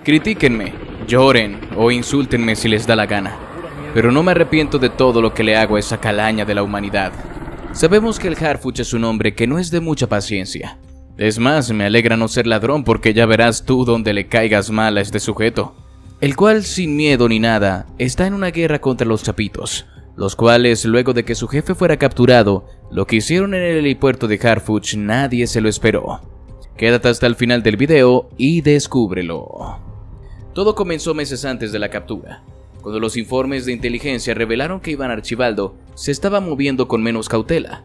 Critíquenme, lloren o insúltenme si les da la gana, pero no me arrepiento de todo lo que le hago a esa calaña de la humanidad. Sabemos que el Harfuch es un hombre que no es de mucha paciencia. Es más, me alegra no ser ladrón porque ya verás tú dónde le caigas mal a este sujeto, el cual sin miedo ni nada está en una guerra contra los chapitos, los cuales luego de que su jefe fuera capturado, lo que hicieron en el helipuerto de Harfuch nadie se lo esperó. Quédate hasta el final del video y descúbrelo. Todo comenzó meses antes de la captura, cuando los informes de inteligencia revelaron que Iván Archibaldo se estaba moviendo con menos cautela.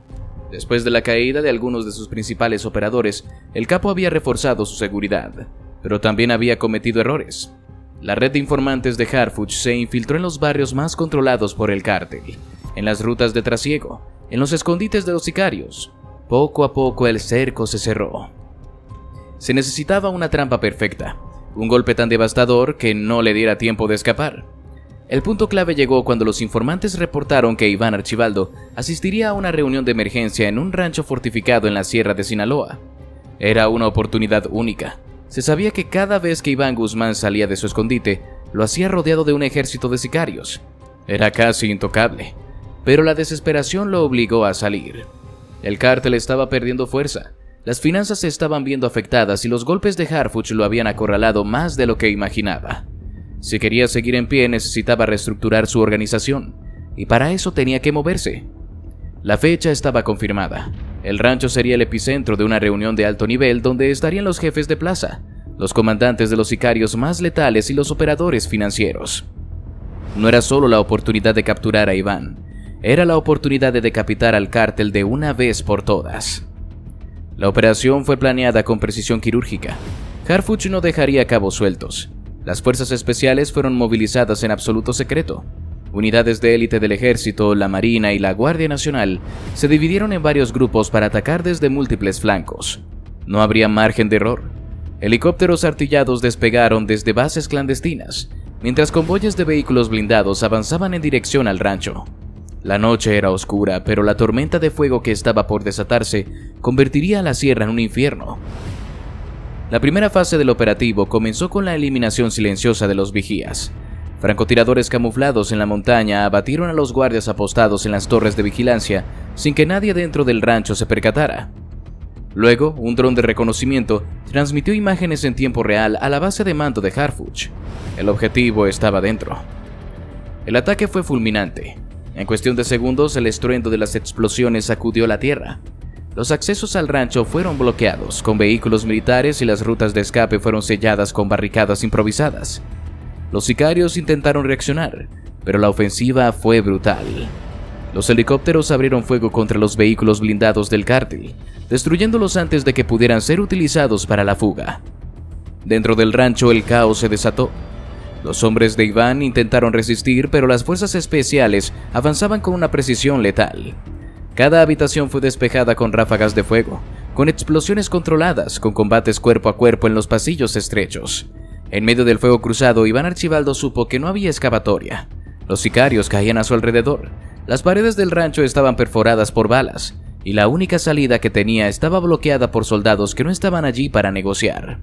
Después de la caída de algunos de sus principales operadores, el capo había reforzado su seguridad, pero también había cometido errores. La red de informantes de Harfuch se infiltró en los barrios más controlados por el cártel, en las rutas de trasiego, en los escondites de los sicarios. Poco a poco el cerco se cerró. Se necesitaba una trampa perfecta, un golpe tan devastador que no le diera tiempo de escapar. El punto clave llegó cuando los informantes reportaron que Iván Archibaldo asistiría a una reunión de emergencia en un rancho fortificado en la sierra de Sinaloa. Era una oportunidad única. Se sabía que cada vez que Iván Guzmán salía de su escondite, lo hacía rodeado de un ejército de sicarios. Era casi intocable, pero la desesperación lo obligó a salir. El cártel estaba perdiendo fuerza. Las finanzas se estaban viendo afectadas y los golpes de Harfuch lo habían acorralado más de lo que imaginaba. Si quería seguir en pie necesitaba reestructurar su organización, y para eso tenía que moverse. La fecha estaba confirmada. El rancho sería el epicentro de una reunión de alto nivel donde estarían los jefes de plaza, los comandantes de los sicarios más letales y los operadores financieros. No era solo la oportunidad de capturar a Iván, era la oportunidad de decapitar al cártel de una vez por todas. La operación fue planeada con precisión quirúrgica. Harfuch no dejaría cabos sueltos. Las fuerzas especiales fueron movilizadas en absoluto secreto. Unidades de élite del ejército, la marina y la Guardia Nacional se dividieron en varios grupos para atacar desde múltiples flancos. No habría margen de error. Helicópteros artillados despegaron desde bases clandestinas, mientras convoyes de vehículos blindados avanzaban en dirección al rancho. La noche era oscura, pero la tormenta de fuego que estaba por desatarse convertiría a la sierra en un infierno. La primera fase del operativo comenzó con la eliminación silenciosa de los vigías. Francotiradores camuflados en la montaña abatieron a los guardias apostados en las torres de vigilancia sin que nadie dentro del rancho se percatara. Luego, un dron de reconocimiento transmitió imágenes en tiempo real a la base de mando de Harfuch. El objetivo estaba dentro. El ataque fue fulminante. En cuestión de segundos, el estruendo de las explosiones sacudió la tierra. Los accesos al rancho fueron bloqueados con vehículos militares y las rutas de escape fueron selladas con barricadas improvisadas. Los sicarios intentaron reaccionar, pero la ofensiva fue brutal. Los helicópteros abrieron fuego contra los vehículos blindados del cártel, destruyéndolos antes de que pudieran ser utilizados para la fuga. Dentro del rancho el caos se desató. Los hombres de Iván intentaron resistir, pero las fuerzas especiales avanzaban con una precisión letal. Cada habitación fue despejada con ráfagas de fuego, con explosiones controladas, con combates cuerpo a cuerpo en los pasillos estrechos. En medio del fuego cruzado, Iván Archibaldo supo que no había escapatoria. Los sicarios caían a su alrededor. Las paredes del rancho estaban perforadas por balas, y la única salida que tenía estaba bloqueada por soldados que no estaban allí para negociar.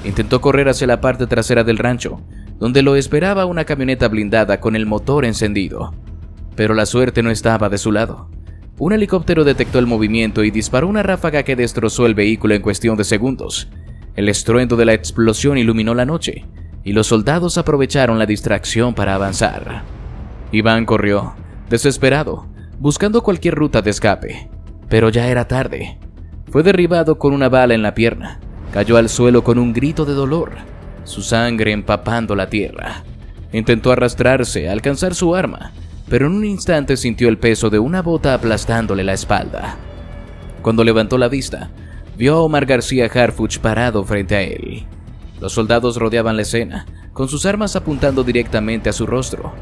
Intentó correr hacia la parte trasera del rancho, donde lo esperaba una camioneta blindada con el motor encendido. Pero la suerte no estaba de su lado. Un helicóptero detectó el movimiento y disparó una ráfaga que destrozó el vehículo en cuestión de segundos. El estruendo de la explosión iluminó la noche, y los soldados aprovecharon la distracción para avanzar. Iván corrió, desesperado, buscando cualquier ruta de escape, pero ya era tarde. Fue derribado con una bala en la pierna, cayó al suelo con un grito de dolor, su sangre empapando la tierra. Intentó arrastrarse, alcanzar su arma, pero en un instante sintió el peso de una bota aplastándole la espalda. Cuando levantó la vista, vio a Omar García Harfuch parado frente a él. Los soldados rodeaban la escena, con sus armas apuntando directamente a su rostro.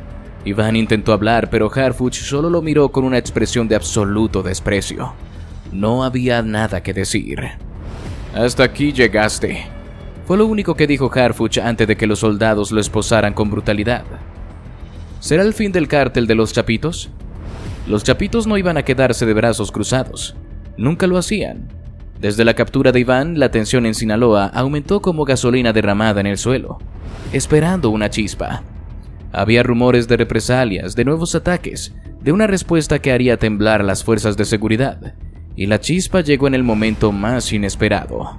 Iván intentó hablar, pero Harfuch solo lo miró con una expresión de absoluto desprecio. No había nada que decir. «Hasta aquí llegaste», fue lo único que dijo Harfuch antes de que los soldados lo esposaran con brutalidad. ¿Será el fin del cártel de los Chapitos? Los Chapitos no iban a quedarse de brazos cruzados. Nunca lo hacían. Desde la captura de Iván, la tensión en Sinaloa aumentó como gasolina derramada en el suelo, esperando una chispa. Había rumores de represalias, de nuevos ataques, de una respuesta que haría temblar a las fuerzas de seguridad, y la chispa llegó en el momento más inesperado.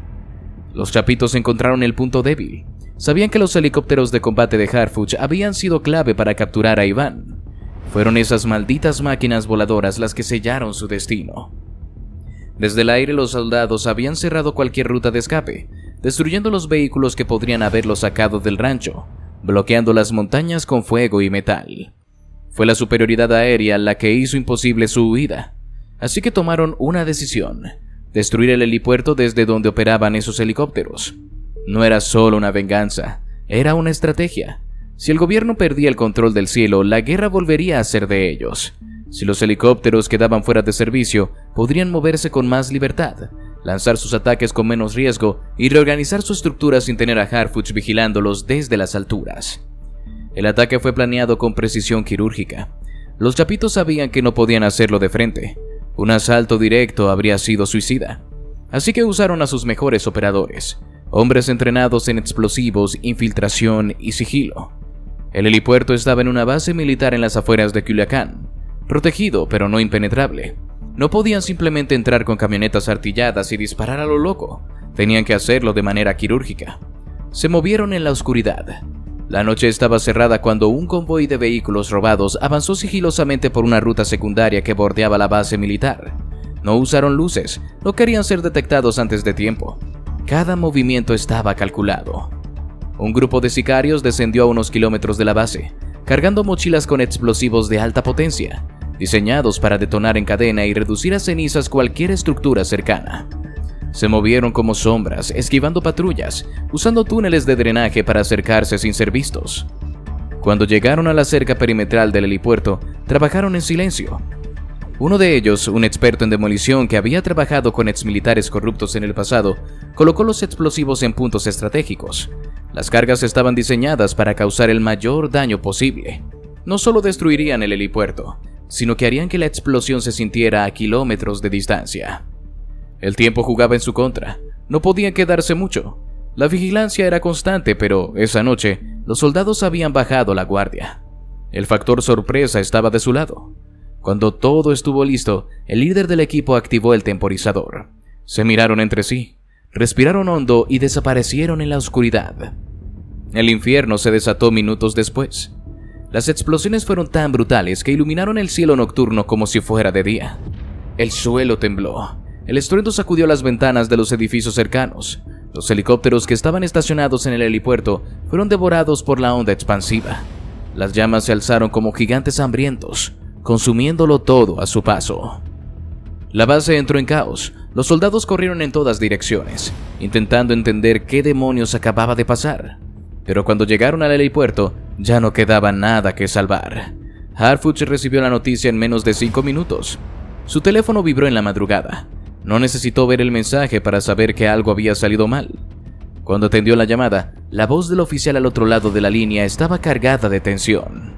Los chapitos encontraron el punto débil. Sabían que los helicópteros de combate de Harfuch habían sido clave para capturar a Iván. Fueron esas malditas máquinas voladoras las que sellaron su destino. Desde el aire los soldados habían cerrado cualquier ruta de escape, destruyendo los vehículos que podrían haberlo sacado del rancho, bloqueando las montañas con fuego y metal. Fue la superioridad aérea la que hizo imposible su huida, así que tomaron una decisión: destruir el helipuerto desde donde operaban esos helicópteros. No era solo una venganza, era una estrategia. Si el gobierno perdía el control del cielo, la guerra volvería a ser de ellos. Si los helicópteros quedaban fuera de servicio, podrían moverse con más libertad, lanzar sus ataques con menos riesgo y reorganizar su estructura sin tener a Harfuch vigilándolos desde las alturas. El ataque fue planeado con precisión quirúrgica. Los chapitos sabían que no podían hacerlo de frente. Un asalto directo habría sido suicida. Así que usaron a sus mejores operadores, hombres entrenados en explosivos, infiltración y sigilo. El helipuerto estaba en una base militar en las afueras de Culiacán, protegido pero no impenetrable. No podían simplemente entrar con camionetas artilladas y disparar a lo loco. Tenían que hacerlo de manera quirúrgica. Se movieron en la oscuridad. La noche estaba cerrada cuando un convoy de vehículos robados avanzó sigilosamente por una ruta secundaria que bordeaba la base militar. No usaron luces, no querían ser detectados antes de tiempo. Cada movimiento estaba calculado. Un grupo de sicarios descendió a unos kilómetros de la base, cargando mochilas con explosivos de alta potencia, diseñados para detonar en cadena y reducir a cenizas cualquier estructura cercana. Se movieron como sombras, esquivando patrullas, usando túneles de drenaje para acercarse sin ser vistos. Cuando llegaron a la cerca perimetral del helipuerto, trabajaron en silencio. Uno de ellos, un experto en demolición que había trabajado con exmilitares corruptos en el pasado, colocó los explosivos en puntos estratégicos. Las cargas estaban diseñadas para causar el mayor daño posible. No solo destruirían el helipuerto, sino que harían que la explosión se sintiera a kilómetros de distancia. El tiempo jugaba en su contra. No podían quedarse mucho. La vigilancia era constante, pero esa noche los soldados habían bajado la guardia. El factor sorpresa estaba de su lado. Cuando todo estuvo listo, el líder del equipo activó el temporizador. Se miraron entre sí, respiraron hondo y desaparecieron en la oscuridad. El infierno se desató minutos después. Las explosiones fueron tan brutales que iluminaron el cielo nocturno como si fuera de día. El suelo tembló. El estruendo sacudió las ventanas de los edificios cercanos. Los helicópteros que estaban estacionados en el helipuerto fueron devorados por la onda expansiva. Las llamas se alzaron como gigantes hambrientos, consumiéndolo todo a su paso. La base entró en caos. Los soldados corrieron en todas direcciones, intentando entender qué demonios acababa de pasar. Pero cuando llegaron al helipuerto, ya no quedaba nada que salvar. Harfuch recibió la noticia en menos de 5 minutos. Su teléfono vibró en la madrugada. No necesitó ver el mensaje para saber que algo había salido mal. Cuando atendió la llamada, la voz del oficial al otro lado de la línea estaba cargada de tensión.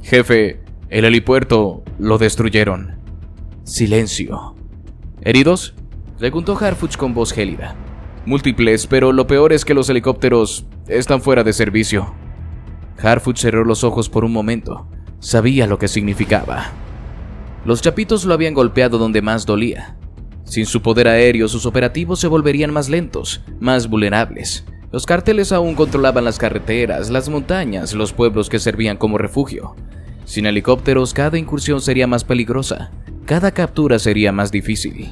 «Jefe, el helipuerto lo destruyeron». Silencio. «¿Heridos?», preguntó Harfuch con voz gélida. «Múltiples, pero lo peor es que los helicópteros están fuera de servicio». Harfuch cerró los ojos por un momento. Sabía lo que significaba. Los chapitos lo habían golpeado donde más dolía. Sin su poder aéreo, sus operativos se volverían más lentos, más vulnerables. Los cárteles aún controlaban las carreteras, las montañas, los pueblos que servían como refugio. Sin helicópteros, cada incursión sería más peligrosa, cada captura sería más difícil.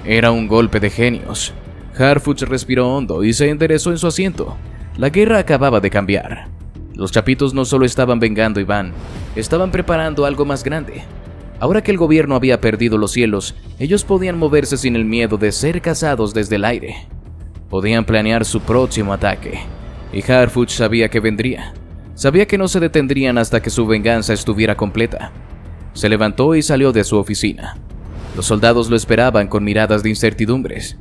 Era un golpe de genios. Harfuch respiró hondo y se enderezó en su asiento. La guerra acababa de cambiar. Los chapitos no solo estaban vengando a Iván, estaban preparando algo más grande. Ahora que el gobierno había perdido los cielos, ellos podían moverse sin el miedo de ser cazados desde el aire. Podían planear su próximo ataque, y Harfuch sabía que vendría. Sabía que no se detendrían hasta que su venganza estuviera completa. Se levantó y salió de su oficina. Los soldados lo esperaban con miradas de incertidumbres.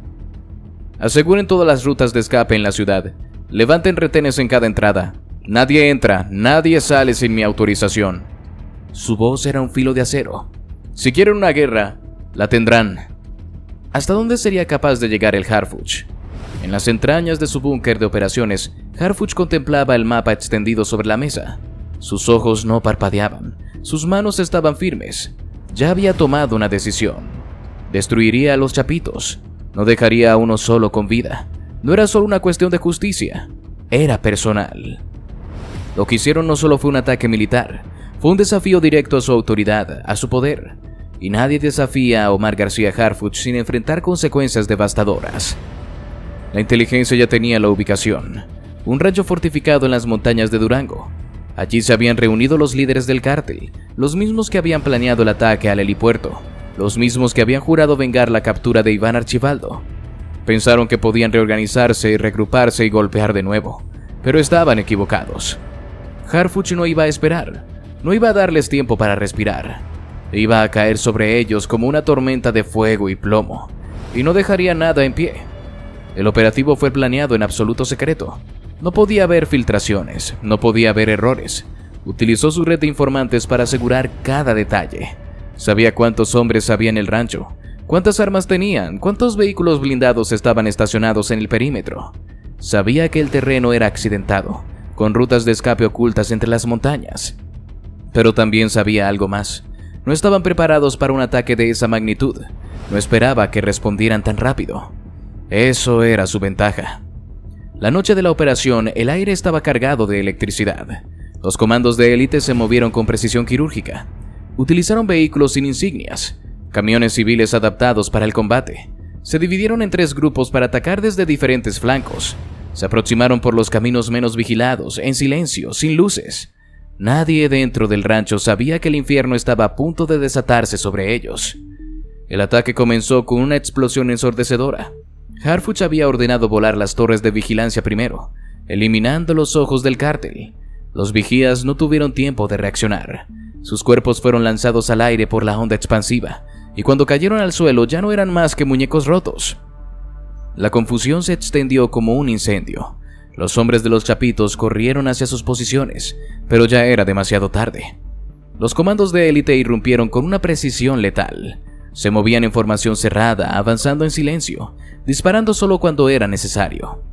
«Aseguren todas las rutas de escape en la ciudad. Levanten retenes en cada entrada. Nadie entra, nadie sale sin mi autorización». Su voz era un filo de acero. «Si quieren una guerra, la tendrán». ¿Hasta dónde sería capaz de llegar el Harfuch? En las entrañas de su búnker de operaciones, Harfuch contemplaba el mapa extendido sobre la mesa. Sus ojos no parpadeaban, sus manos estaban firmes. Ya había tomado una decisión. Destruiría a los chapitos. No dejaría a uno solo con vida. No era solo una cuestión de justicia, era personal. Lo que hicieron no solo fue un ataque militar, fue un desafío directo a su autoridad, a su poder. Y nadie desafía a Omar García Harfuch sin enfrentar consecuencias devastadoras. La inteligencia ya tenía la ubicación, un rancho fortificado en las montañas de Durango. Allí se habían reunido los líderes del cártel, los mismos que habían planeado el ataque al helipuerto, los mismos que habían jurado vengar la captura de Iván Archibaldo. Pensaron que podían reorganizarse, regruparse y golpear de nuevo, pero estaban equivocados. Harfuch no iba a esperar, no iba a darles tiempo para respirar. Iba a caer sobre ellos como una tormenta de fuego y plomo, y no dejaría nada en pie. El operativo fue planeado en absoluto secreto. No podía haber filtraciones, no podía haber errores. Utilizó su red de informantes para asegurar cada detalle. Sabía cuántos hombres había en el rancho, cuántas armas tenían, cuántos vehículos blindados estaban estacionados en el perímetro. Sabía que el terreno era accidentado, con rutas de escape ocultas entre las montañas. Pero también sabía algo más. No estaban preparados para un ataque de esa magnitud. No esperaba que respondieran tan rápido. Eso era su ventaja. La noche de la operación, el aire estaba cargado de electricidad. Los comandos de élite se movieron con precisión quirúrgica. Utilizaron vehículos sin insignias, camiones civiles adaptados para el combate. Se dividieron en 3 grupos para atacar desde diferentes flancos. Se aproximaron por los caminos menos vigilados, en silencio, sin luces. Nadie dentro del rancho sabía que el infierno estaba a punto de desatarse sobre ellos. El ataque comenzó con una explosión ensordecedora. Harfuch había ordenado volar las torres de vigilancia primero, eliminando los ojos del cártel. Los vigías no tuvieron tiempo de reaccionar. Sus cuerpos fueron lanzados al aire por la onda expansiva, y cuando cayeron al suelo ya no eran más que muñecos rotos. La confusión se extendió como un incendio. Los hombres de los chapitos corrieron hacia sus posiciones, pero ya era demasiado tarde. Los comandos de élite irrumpieron con una precisión letal. Se movían en formación cerrada, avanzando en silencio, disparando solo cuando era necesario.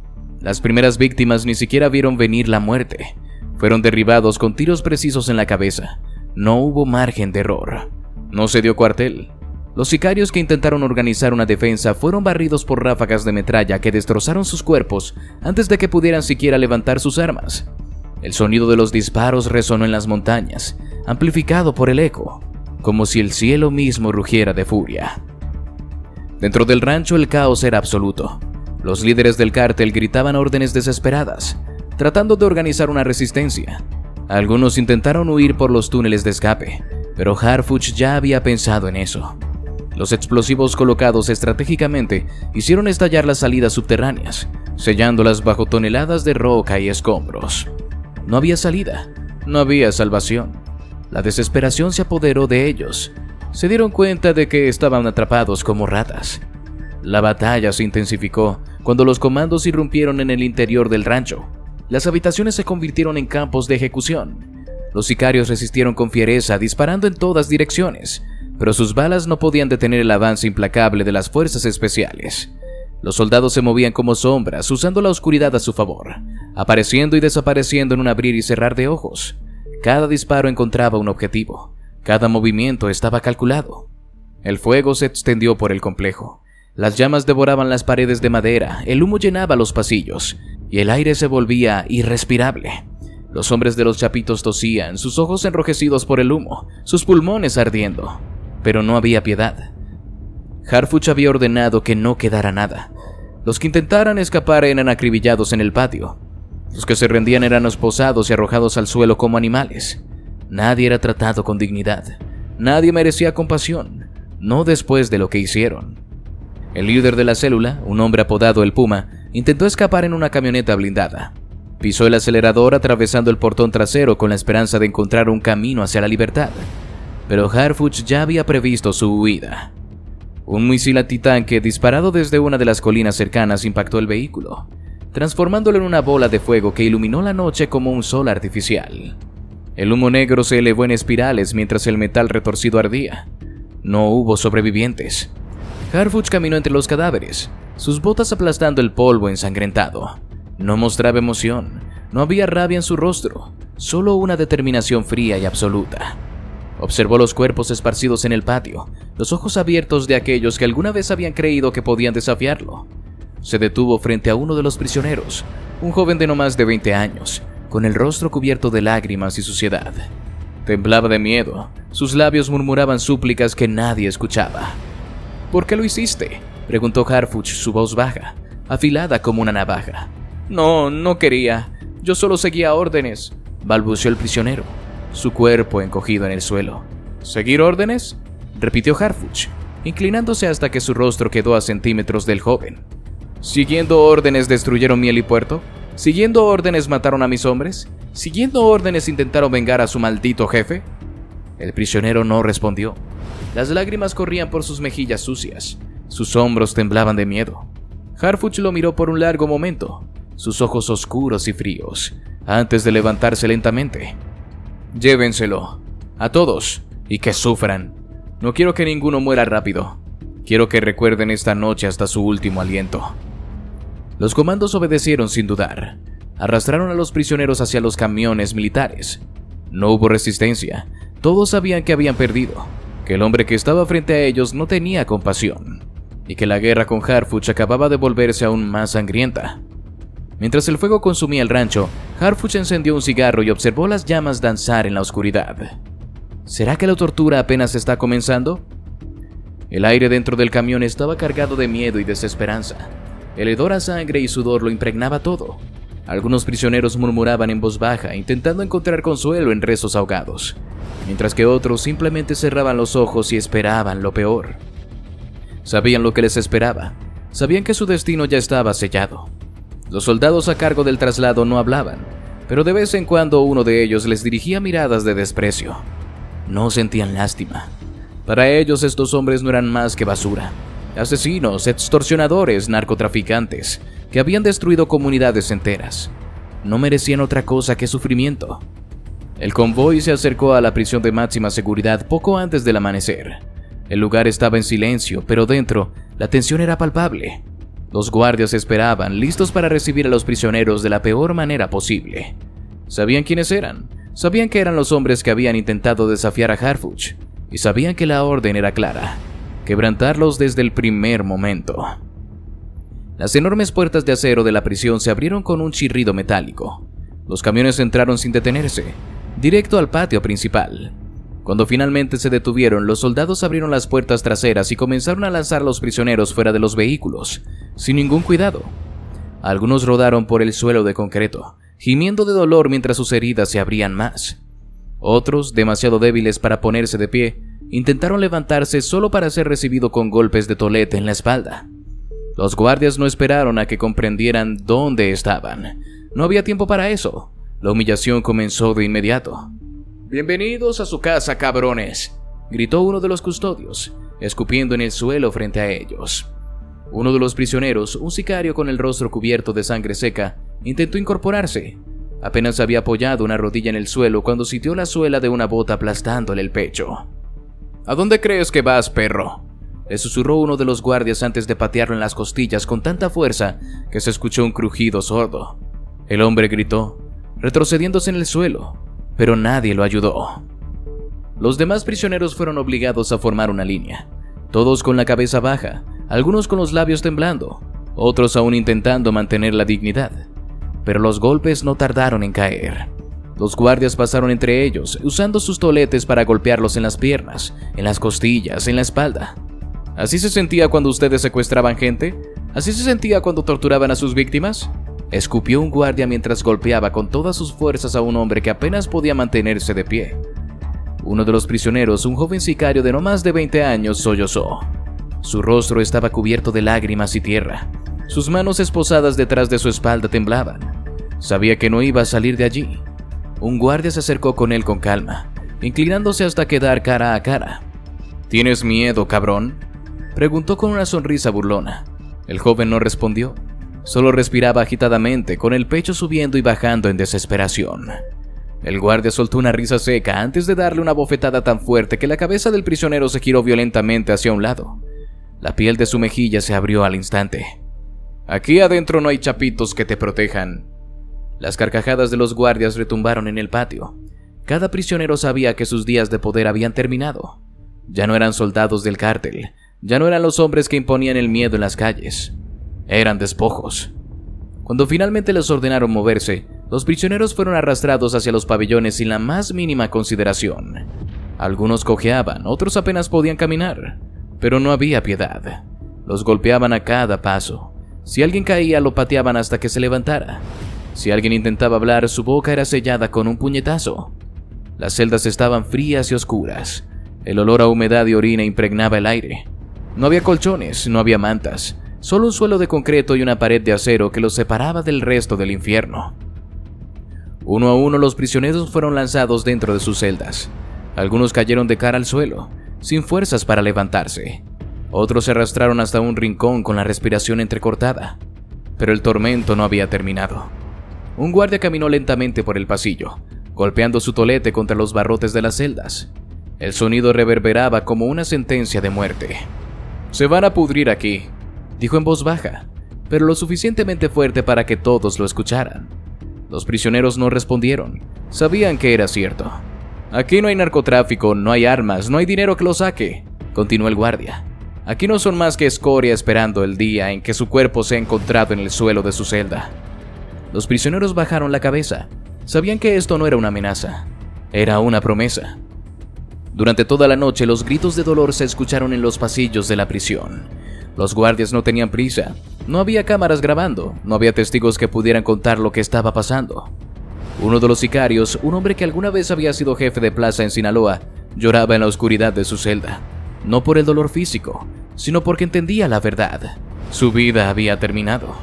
Las primeras víctimas ni siquiera vieron venir la muerte. Fueron derribados con tiros precisos en la cabeza. No hubo margen de error. No se dio cuartel. Los sicarios que intentaron organizar una defensa fueron barridos por ráfagas de metralla que destrozaron sus cuerpos antes de que pudieran siquiera levantar sus armas. El sonido de los disparos resonó en las montañas, amplificado por el eco, como si el cielo mismo rugiera de furia. Dentro del rancho el caos era absoluto. Los líderes del cártel gritaban órdenes desesperadas, tratando de organizar una resistencia. Algunos intentaron huir por los túneles de escape, pero Harfuch ya había pensado en eso. Los explosivos colocados estratégicamente hicieron estallar las salidas subterráneas, sellándolas bajo toneladas de roca y escombros. No había salida, no había salvación. La desesperación se apoderó de ellos. Se dieron cuenta de que estaban atrapados como ratas. La batalla se intensificó cuando los comandos irrumpieron en el interior del rancho. Las habitaciones se convirtieron en campos de ejecución. Los sicarios resistieron con fiereza, disparando en todas direcciones, pero sus balas no podían detener el avance implacable de las fuerzas especiales. Los soldados se movían como sombras, usando la oscuridad a su favor, apareciendo y desapareciendo en un abrir y cerrar de ojos. Cada disparo encontraba un objetivo, cada movimiento estaba calculado. El fuego se extendió por el complejo. Las llamas devoraban las paredes de madera, el humo llenaba los pasillos, y el aire se volvía irrespirable. Los hombres de los chapitos tosían, sus ojos enrojecidos por el humo, sus pulmones ardiendo. Pero no había piedad. Harfuch había ordenado que no quedara nada. Los que intentaran escapar eran acribillados en el patio. Los que se rendían eran esposados y arrojados al suelo como animales. Nadie era tratado con dignidad. Nadie merecía compasión, no después de lo que hicieron. El líder de la célula, un hombre apodado El Puma, intentó escapar en una camioneta blindada. Pisó el acelerador atravesando el portón trasero con la esperanza de encontrar un camino hacia la libertad. Pero Harfuch ya había previsto su huida. Un misil antitanque disparado desde una de las colinas cercanas impactó el vehículo, transformándolo en una bola de fuego que iluminó la noche como un sol artificial. El humo negro se elevó en espirales mientras el metal retorcido ardía. No hubo sobrevivientes. Harfuch caminó entre los cadáveres, sus botas aplastando el polvo ensangrentado. No mostraba emoción, no había rabia en su rostro, solo una determinación fría y absoluta. Observó los cuerpos esparcidos en el patio, los ojos abiertos de aquellos que alguna vez habían creído que podían desafiarlo. Se detuvo frente a uno de los prisioneros, un joven de no más de 20 años, con el rostro cubierto de lágrimas y suciedad. Temblaba de miedo, sus labios murmuraban súplicas que nadie escuchaba. ¿Por qué lo hiciste?, preguntó Harfuch, su voz baja, afilada como una navaja. No quería. Yo solo seguía órdenes, balbuceó el prisionero, su cuerpo encogido en el suelo. ¿Seguir órdenes?, repitió Harfuch, inclinándose hasta que su rostro quedó a centímetros del joven. ¿Siguiendo órdenes destruyeron mi helipuerto? ¿Siguiendo órdenes mataron a mis hombres? ¿Siguiendo órdenes intentaron vengar a su maldito jefe? El prisionero no respondió. Las lágrimas corrían por sus mejillas sucias. Sus hombros temblaban de miedo. Harfuch lo miró por un largo momento, sus ojos oscuros y fríos, antes de levantarse lentamente. Llévenselo, a todos, y que sufran. No quiero que ninguno muera rápido. Quiero que recuerden esta noche hasta su último aliento. Los comandos obedecieron sin dudar. Arrastraron a los prisioneros hacia los camiones militares. No hubo resistencia. Todos sabían que habían perdido, que el hombre que estaba frente a ellos no tenía compasión, y que la guerra con Harfuch acababa de volverse aún más sangrienta. Mientras el fuego consumía el rancho, Harfuch encendió un cigarro y observó las llamas danzar en la oscuridad. ¿Será que la tortura apenas está comenzando? El aire dentro del camión estaba cargado de miedo y desesperanza. El hedor a sangre y sudor lo impregnaba todo. Algunos prisioneros murmuraban en voz baja, intentando encontrar consuelo en rezos ahogados, mientras que otros simplemente cerraban los ojos y esperaban lo peor. Sabían lo que les esperaba, sabían que su destino ya estaba sellado. Los soldados a cargo del traslado no hablaban, pero de vez en cuando uno de ellos les dirigía miradas de desprecio. No sentían lástima. Para ellos estos hombres no eran más que basura. Asesinos, extorsionadores, narcotraficantes, que habían destruido comunidades enteras. No merecían otra cosa que sufrimiento. El convoy se acercó a la prisión de máxima seguridad poco antes del amanecer. El lugar estaba en silencio, pero dentro, la tensión era palpable. Los guardias esperaban, listos para recibir a los prisioneros de la peor manera posible. Sabían quiénes eran, sabían que eran los hombres que habían intentado desafiar a Harfuch, y sabían que la orden era clara: quebrantarlos desde el primer momento. Las enormes puertas de acero de la prisión se abrieron con un chirrido metálico. Los camiones entraron sin detenerse, directo al patio principal. Cuando finalmente se detuvieron, los soldados abrieron las puertas traseras y comenzaron a lanzar a los prisioneros fuera de los vehículos, sin ningún cuidado. Algunos rodaron por el suelo de concreto, gimiendo de dolor mientras sus heridas se abrían más. Otros, demasiado débiles para ponerse de pie, intentaron levantarse solo para ser recibido con golpes de tolete en la espalda. Los guardias no esperaron a que comprendieran dónde estaban. No había tiempo para eso. La humillación comenzó de inmediato. «Bienvenidos a su casa, cabrones», gritó uno de los custodios, escupiendo en el suelo frente a ellos. Uno de los prisioneros, un sicario con el rostro cubierto de sangre seca, intentó incorporarse. Apenas había apoyado una rodilla en el suelo cuando sintió la suela de una bota aplastándole el pecho. «¿A dónde crees que vas, perro?», le susurró uno de los guardias antes de patearlo en las costillas con tanta fuerza que se escuchó un crujido sordo. El hombre gritó, retrocediéndose en el suelo, pero nadie lo ayudó. Los demás prisioneros fueron obligados a formar una línea, todos con la cabeza baja, algunos con los labios temblando, otros aún intentando mantener la dignidad. Pero los golpes no tardaron en caer. Los guardias pasaron entre ellos, usando sus toletes para golpearlos en las piernas, en las costillas, en la espalda. ¿Así se sentía cuando ustedes secuestraban gente? ¿Así se sentía cuando torturaban a sus víctimas?, escupió un guardia mientras golpeaba con todas sus fuerzas a un hombre que apenas podía mantenerse de pie. Uno de los prisioneros, un joven sicario de no más de 20 años, sollozó. Su rostro estaba cubierto de lágrimas y tierra. Sus manos esposadas detrás de su espalda temblaban. Sabía que no iba a salir de allí. Un guardia se acercó con él con calma, inclinándose hasta quedar cara a cara. ¿Tienes miedo, cabrón?, preguntó con una sonrisa burlona. El joven no respondió. Solo respiraba agitadamente, con el pecho subiendo y bajando en desesperación. El guardia soltó una risa seca antes de darle una bofetada tan fuerte que la cabeza del prisionero se giró violentamente hacia un lado. La piel de su mejilla se abrió al instante. «Aquí adentro no hay chapitos que te protejan». Las carcajadas de los guardias retumbaron en el patio. Cada prisionero sabía que sus días de poder habían terminado. Ya no eran soldados del cártel, ya no eran los hombres que imponían el miedo en las calles. Eran despojos. Cuando finalmente les ordenaron moverse, los prisioneros fueron arrastrados hacia los pabellones sin la más mínima consideración. Algunos cojeaban, otros apenas podían caminar, pero no había piedad. Los golpeaban a cada paso. Si alguien caía, lo pateaban hasta que se levantara. Si alguien intentaba hablar, su boca era sellada con un puñetazo. Las celdas estaban frías y oscuras. El olor a humedad y orina impregnaba el aire. No había colchones, no había mantas, solo un suelo de concreto y una pared de acero que los separaba del resto del infierno. Uno a uno los prisioneros fueron lanzados dentro de sus celdas. Algunos cayeron de cara al suelo, sin fuerzas para levantarse. Otros se arrastraron hasta un rincón con la respiración entrecortada. Pero el tormento no había terminado. Un guardia caminó lentamente por el pasillo, golpeando su tolete contra los barrotes de las celdas. El sonido reverberaba como una sentencia de muerte. «Se van a pudrir aquí», dijo en voz baja, pero lo suficientemente fuerte para que todos lo escucharan. Los prisioneros no respondieron. Sabían que era cierto. «Aquí no hay narcotráfico, no hay armas, no hay dinero que lo saque», continuó el guardia. «Aquí no son más que escoria esperando el día en que su cuerpo sea encontrado en el suelo de su celda». Los prisioneros bajaron la cabeza. Sabían que esto no era una amenaza, era una promesa. Durante toda la noche los gritos de dolor se escucharon en los pasillos de la prisión. Los guardias no tenían prisa, no había cámaras grabando, no había testigos que pudieran contar lo que estaba pasando. Uno de los sicarios, un hombre que alguna vez había sido jefe de plaza en Sinaloa, lloraba en la oscuridad de su celda, no por el dolor físico, sino porque entendía la verdad. Su vida había terminado.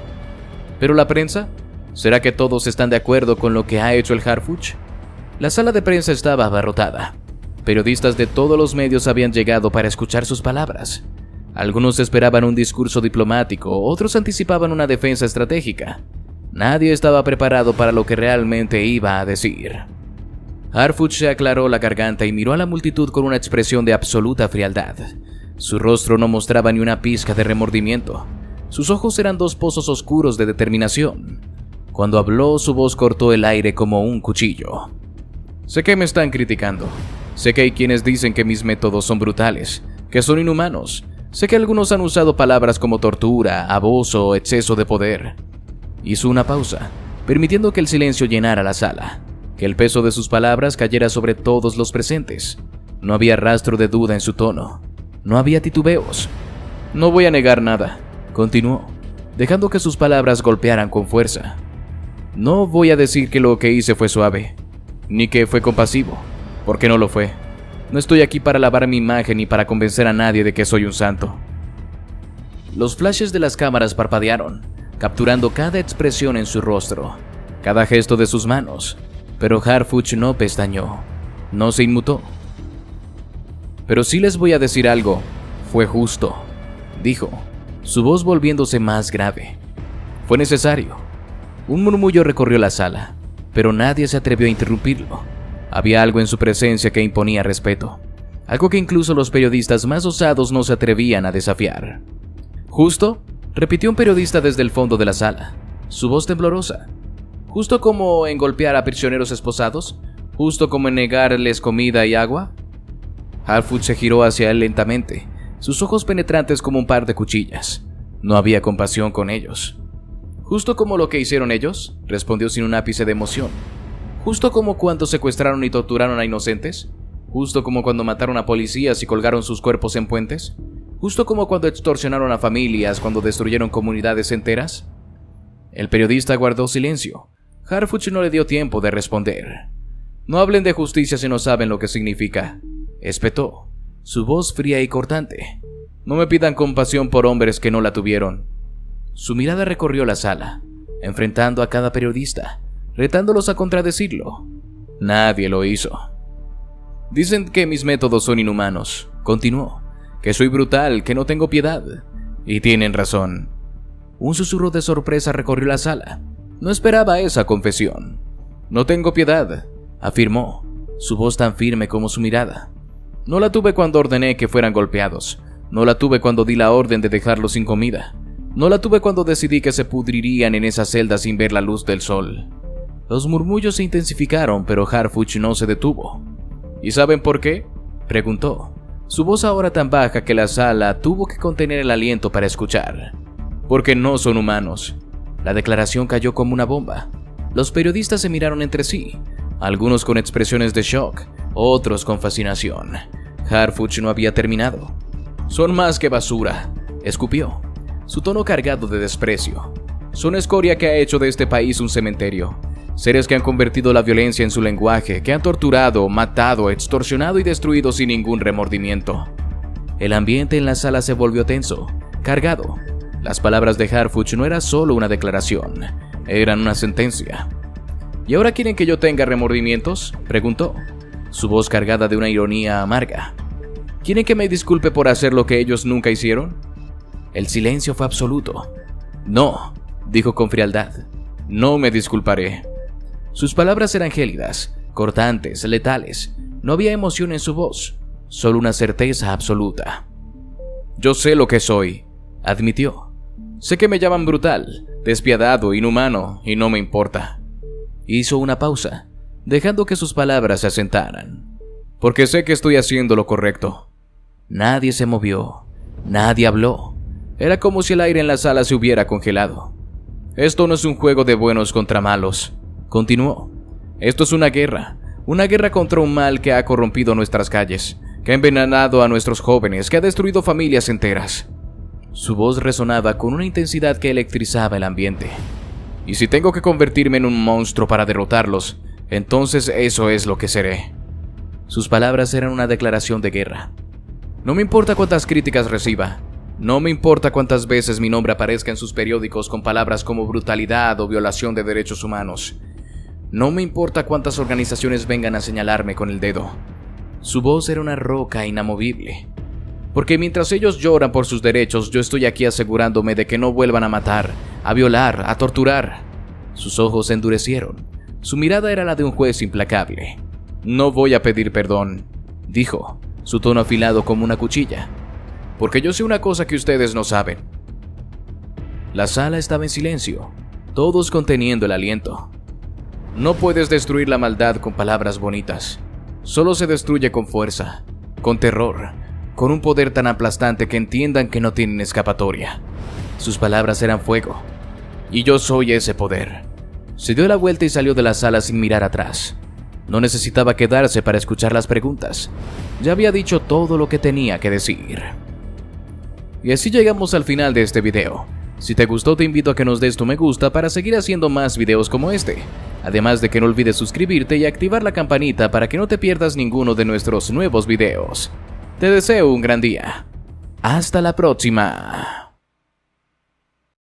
¿Pero la prensa? ¿Será que todos están de acuerdo con lo que ha hecho el Harfuch? La sala de prensa estaba abarrotada. Periodistas de todos los medios habían llegado para escuchar sus palabras. Algunos esperaban un discurso diplomático, otros anticipaban una defensa estratégica. Nadie estaba preparado para lo que realmente iba a decir. Harfuch se aclaró la garganta y miró a la multitud con una expresión de absoluta frialdad. Su rostro no mostraba ni una pizca de remordimiento. Sus ojos eran dos pozos oscuros de determinación. Cuando habló, su voz cortó el aire como un cuchillo. «Sé que me están criticando. Sé que hay quienes dicen que mis métodos son brutales, que son inhumanos. Sé que algunos han usado palabras como tortura, abuso o exceso de poder». Hizo una pausa, permitiendo que el silencio llenara la sala, que el peso de sus palabras cayera sobre todos los presentes. No había rastro de duda en su tono. No había titubeos. «No voy a negar nada», continuó, dejando que sus palabras golpearan con fuerza. «No voy a decir que lo que hice fue suave, ni que fue compasivo, porque no lo fue. No estoy aquí para lavar mi imagen ni para convencer a nadie de que soy un santo». Los flashes de las cámaras parpadearon, capturando cada expresión en su rostro, cada gesto de sus manos, pero Harfuch no pestañeó, no se inmutó. «Pero sí les voy a decir algo, fue justo», dijo, su voz volviéndose más grave. «Fue necesario». Un murmullo recorrió la sala, pero nadie se atrevió a interrumpirlo. Había algo en su presencia que imponía respeto, algo que incluso los periodistas más osados no se atrevían a desafiar. «¿Justo?», repitió un periodista desde el fondo de la sala, su voz temblorosa. «¿Justo como en golpear a prisioneros esposados? ¿Justo como en negarles comida y agua?». Harfuch se giró hacia él lentamente, sus ojos penetrantes como un par de cuchillas. No había compasión con ellos. «¿Justo como lo que hicieron ellos?», respondió sin un ápice de emoción. «¿Justo como cuando secuestraron y torturaron a inocentes? ¿Justo como cuando mataron a policías y colgaron sus cuerpos en puentes? ¿Justo como cuando extorsionaron a familias, cuando destruyeron comunidades enteras?». El periodista guardó silencio. Harfuch no le dio tiempo de responder. «No hablen de justicia si no saben lo que significa», espetó, su voz fría y cortante. «No me pidan compasión por hombres que no la tuvieron». Su mirada recorrió la sala, enfrentando a cada periodista, retándolos a contradecirlo. Nadie lo hizo. «Dicen que mis métodos son inhumanos», continuó, «que soy brutal, que no tengo piedad. Y tienen razón». Un susurro de sorpresa recorrió la sala. No esperaba esa confesión. «No tengo piedad», afirmó, su voz tan firme como su mirada. «No la tuve cuando ordené que fueran golpeados. No la tuve cuando di la orden de dejarlos sin comida. No la tuve cuando decidí que se pudrirían en esa celda sin ver la luz del sol. Los murmullos se intensificaron, pero Harfuch no se detuvo. ¿Y saben por qué?, preguntó. Su voz ahora tan baja que la sala tuvo que contener el aliento para escuchar. Porque no son humanos. La declaración cayó como una bomba. Los periodistas se miraron entre sí, algunos con expresiones de shock, otros con fascinación. Harfuch no había terminado. Son más que basura, escupió, su tono cargado de desprecio. Son escoria que ha hecho de este país un cementerio. Seres que han convertido la violencia en su lenguaje, que han torturado, matado, extorsionado y destruido sin ningún remordimiento. El ambiente en la sala se volvió tenso, cargado. Las palabras de Harfuch no eran solo una declaración, eran una sentencia. ¿Y ahora quieren que yo tenga remordimientos?, preguntó, su voz cargada de una ironía amarga. ¿Quieren que me disculpe por hacer lo que ellos nunca hicieron? El silencio fue absoluto. No, dijo con frialdad, no me disculparé. Sus palabras eran gélidas, cortantes, letales. No había emoción en su voz, solo una certeza absoluta. Yo sé lo que soy, admitió. Sé que me llaman brutal, despiadado, inhumano, y no me importa. Hizo una pausa, dejando que sus palabras se asentaran. Porque sé que estoy haciendo lo correcto. Nadie se movió, nadie habló. Era como si el aire en la sala se hubiera congelado. Esto no es un juego de buenos contra malos, continuó. Esto es una guerra contra un mal que ha corrompido nuestras calles, que ha envenenado a nuestros jóvenes, que ha destruido familias enteras. Su voz resonaba con una intensidad que electrizaba el ambiente. Y si tengo que convertirme en un monstruo para derrotarlos, entonces eso es lo que seré. Sus palabras eran una declaración de guerra. No me importa cuántas críticas reciba. No me importa cuántas veces mi nombre aparezca en sus periódicos con palabras como brutalidad o violación de derechos humanos. No me importa cuántas organizaciones vengan a señalarme con el dedo. Su voz era una roca inamovible. Porque mientras ellos lloran por sus derechos, yo estoy aquí asegurándome de que no vuelvan a matar, a violar, a torturar. Sus ojos se endurecieron. Su mirada era la de un juez implacable. No voy a pedir perdón, dijo, su tono afilado como una cuchilla. Porque yo sé una cosa que ustedes no saben. La sala estaba en silencio, todos conteniendo el aliento. No puedes destruir la maldad con palabras bonitas. Solo se destruye con fuerza, con terror, con un poder tan aplastante que entiendan que no tienen escapatoria. Sus palabras eran fuego, y yo soy ese poder. Se dio la vuelta y salió de la sala sin mirar atrás. No necesitaba quedarse para escuchar las preguntas. Ya había dicho todo lo que tenía que decir. Y así llegamos al final de este video. Si te gustó, te invito a que nos des tu me gusta para seguir haciendo más videos como este. Además de que no olvides suscribirte y activar la campanita para que no te pierdas ninguno de nuestros nuevos videos. Te deseo un gran día. Hasta la próxima.